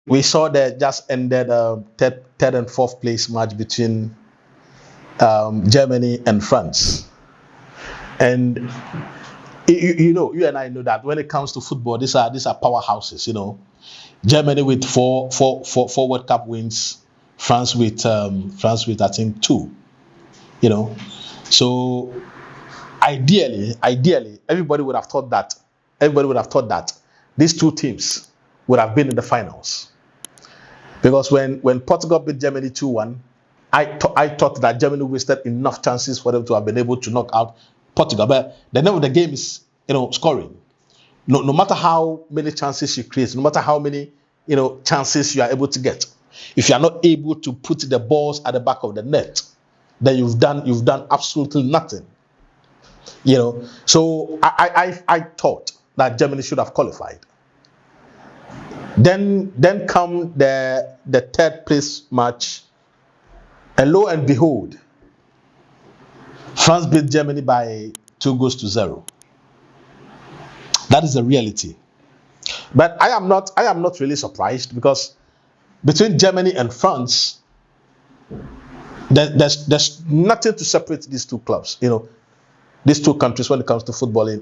We saw the just ended third and fourth place match between Germany and France. And you and I know that when it comes to football, these are powerhouses. Germany with four World Cup wins, France with I think 2. So ideally, everybody would have thought that these two teams would have been in the finals. Because when Portugal beat Germany 2-1, I thought that Germany wasted enough chances for them to have been able to knock out Portugal. But the name of the game is scoring. No matter how many chances you create, no matter how many chances you are able to get, if you are not able to put the balls at the back of the net, then you've done absolutely nothing. So I thought that Germany should have qualified. Then come the third place match, and lo and behold, France beat Germany by 2-0. That is the reality. But I am not really surprised, because between Germany and France, there's nothing to separate these two clubs, these two countries when it comes to football in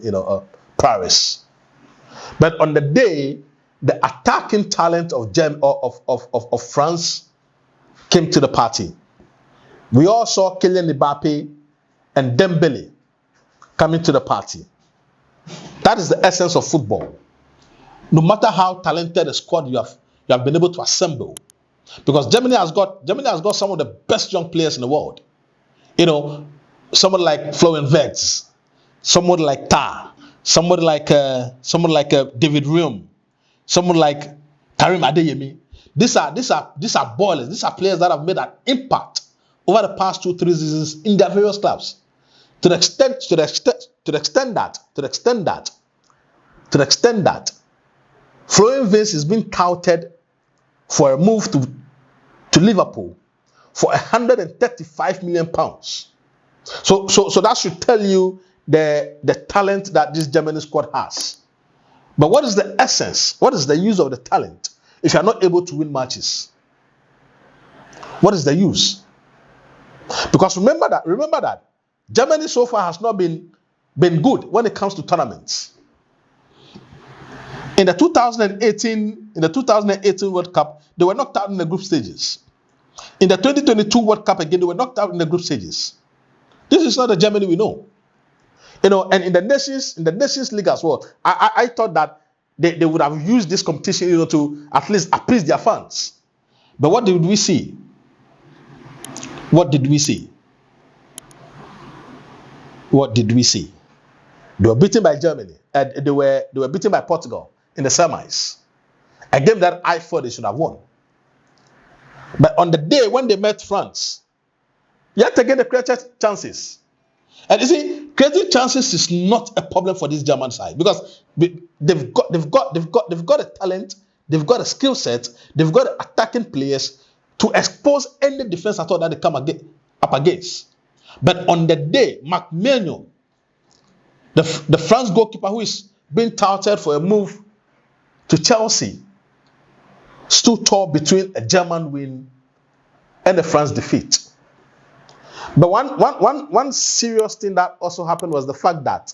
Paris. But on the day, the attacking talent of France came to the party. We all saw Kylian Mbappé and Dembele coming to the party. That is the essence of football. No matter how talented a squad you have been able to assemble, because Germany has got some of the best young players in the world. Someone like Florian Wirtz, someone like Tar, someone like David Riem, someone like Karim Adeyemi. These are ballers. These are players that have made an impact over the past 2-3 seasons in their various clubs. To the extent that Florian Wirtz is being touted for a move to Liverpool for £135 million. So that should tell you the talent that this Germany squad has. But what is the essence? What is the use of the talent if you are not able to win matches? What is the use? Because remember that Germany so far has not been good when it comes to tournaments. In the 2018 World Cup, they were knocked out in the group stages. In the 2022 World Cup again, they were knocked out in the group stages. This is not the Germany we know. And in the Nations League as well, I thought that they would have used this competition, to at least appease their fans. But what did we see? They were beaten by Germany. They were beaten by Portugal in the semis. A game that I thought they should have won. But on the day when they met France, yet again they created chances. And you see, creating chances is not a problem for this German side, because they've got a talent, they've got a skill set, they've got attacking players to expose any defense at all that they come up against. But on the day, McMillano, the France goalkeeper who is being touted for a move to Chelsea, stood tall between a German win and a France defeat. But one serious thing that also happened was the fact that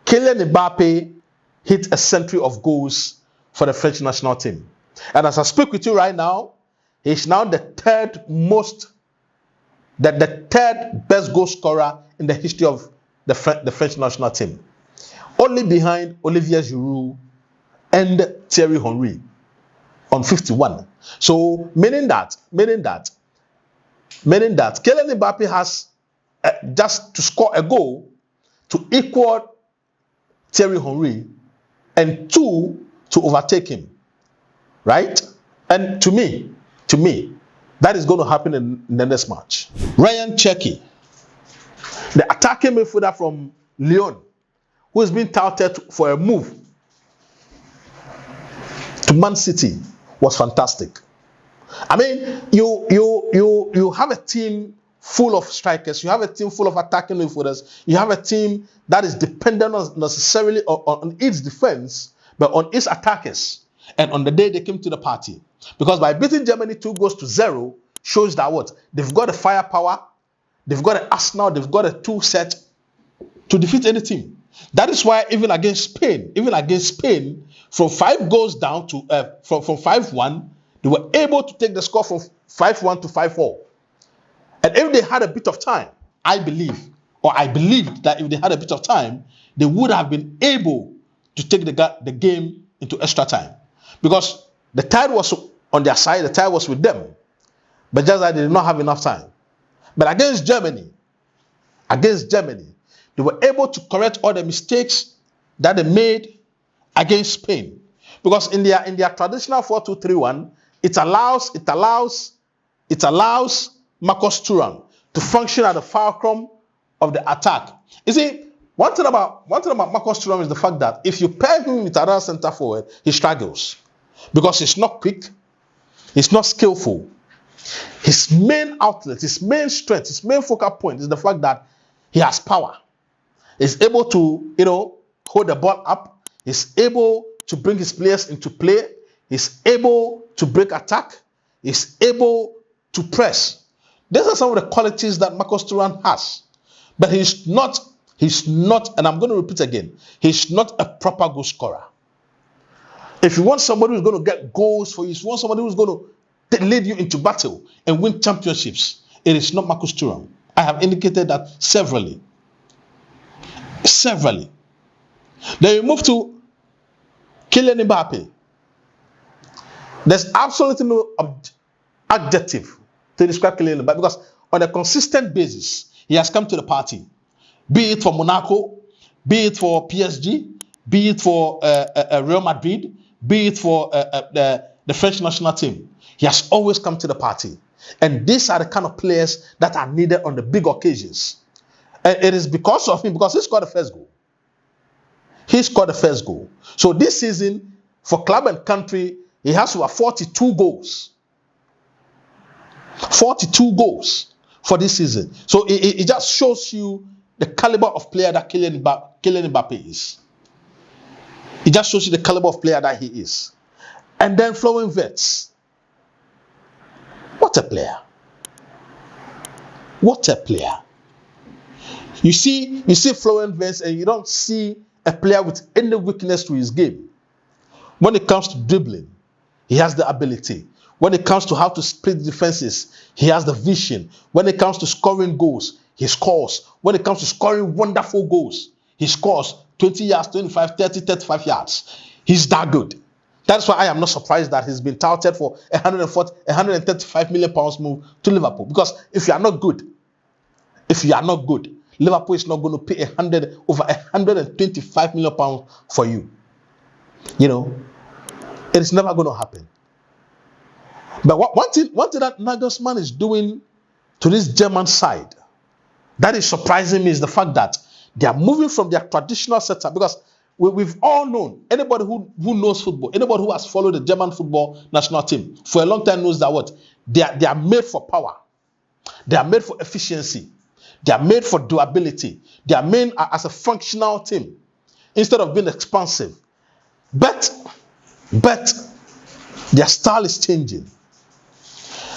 Kylian Mbappé hit a century of goals for the French national team. And as I speak with you right now, he's now the third best goal scorer in the history of the French national team. Only behind Olivier Giroud and Thierry Henry on 51. So meaning that Kylian Mbappé has just to score a goal to equal Thierry Henry, and 2 to overtake him, right? And to me, that is going to happen in the next match. Rayan Cherki, the attacking midfielder from Lyon, who has been touted for a move to Man City, was fantastic. I mean, you have a team full of strikers, you have a team full of attacking midfielders, you have a team that is dependent not necessarily on its defense, but on its attackers. And on the day they came to the party, because by beating Germany 2-0 shows that what? They've got the firepower, they've got an arsenal, they've got a tool set to defeat any team. That is why even against Spain, from 5 goals down to from 5-1, they were able to take the score from 5-1 to 5-4. And if they had a bit of time, I believed that if they had a bit of time, they would have been able to take the game into extra time. Because the tide was on their side, the tide was with them. But just that they did not have enough time. But against Germany, they were able to correct all the mistakes that they made against Spain. Because in their traditional 4-2-3-1, it allows Marcus Thuram to function at the fulcrum of the attack. You see, one thing about Marcus Thuram is the fact that if you pair him with another centre forward, he struggles. Because he's not quick, he's not skillful. His main outlet, his main strength, his main focal point is the fact that he has power. He's able to, hold the ball up. He's able to bring his players into play. He's able to break attack. He's able to press. These are some of the qualities that Marcus Thuram has. But he's not, and I'm going to repeat again, he's not a proper goal scorer. If you want somebody who's going to get goals for you, if you want somebody who's going to lead you into battle and win championships, it is not Marcus Thuram. I have indicated that severally. Then you move to Kylian Mbappé. There's absolutely no adjective to describe Kylian Mbappé because on a consistent basis, he has come to the party. Be it for Monaco, be it for PSG, be it for Real Madrid, be it for the French national team. He has always come to the party. And these are the kind of players that are needed on the big occasions. And it is because of him, because he scored the first goal. So this season, for club and country, he has over 42 goals. 42 goals for this season. So it just shows you the caliber of player that Kylian Mbappé is. It just shows you the caliber of player that he is. And then Florian Wirtz. What a player. What a player. You see Florian Wirtz and you don't see a player with any weakness to his game. When it comes to dribbling, he has the ability. When it comes to how to split defenses, he has the vision. When it comes to scoring goals, he scores. When it comes to scoring wonderful goals, he scores 20 yards, 25, 30, 35 yards. He's that good. That's why I am not surprised that he's been touted for 135 million pounds move to Liverpool. Because if you are not good, Liverpool is not going to pay over 125 million pounds for you. It is never going to happen. But one thing that Nagelsmann is doing to this German side that is surprising me is the fact that they are moving from their traditional setup. Because we've all known, anybody who knows football, anybody who has followed the German football national team for a long time knows that they are made for power. They are made for efficiency. They are made for durability. They are made as a functional team instead of being expansive. But their style is changing.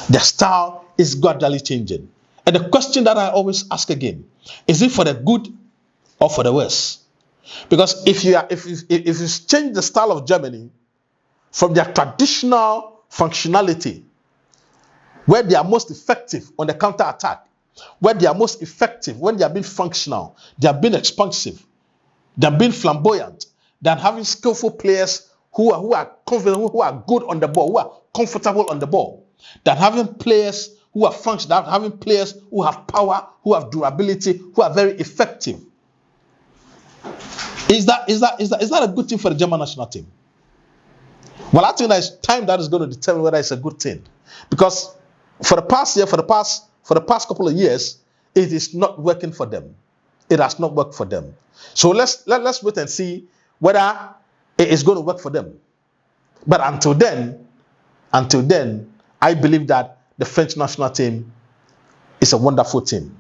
Their style is gradually changing. And the question that I always ask again, is it for the good or for the worse? Because if you change the style of Germany from their traditional functionality, where they are most effective on the counter-attack, where they are most effective when they are being functional, they are being expansive, they are being flamboyant, than having skillful players who are confident, who are good on the ball, who are comfortable on the ball, than having players who are functional, having players who have power, who have durability, who are very effective. Is that a good thing for the German national team? Well, I think that it's time that is going to determine whether it's a good thing. Because for the past couple of years, it is not working for them. It has not worked for them. So let's wait and see whether it is going to work for them. But until then, I believe that the French national team is a wonderful team.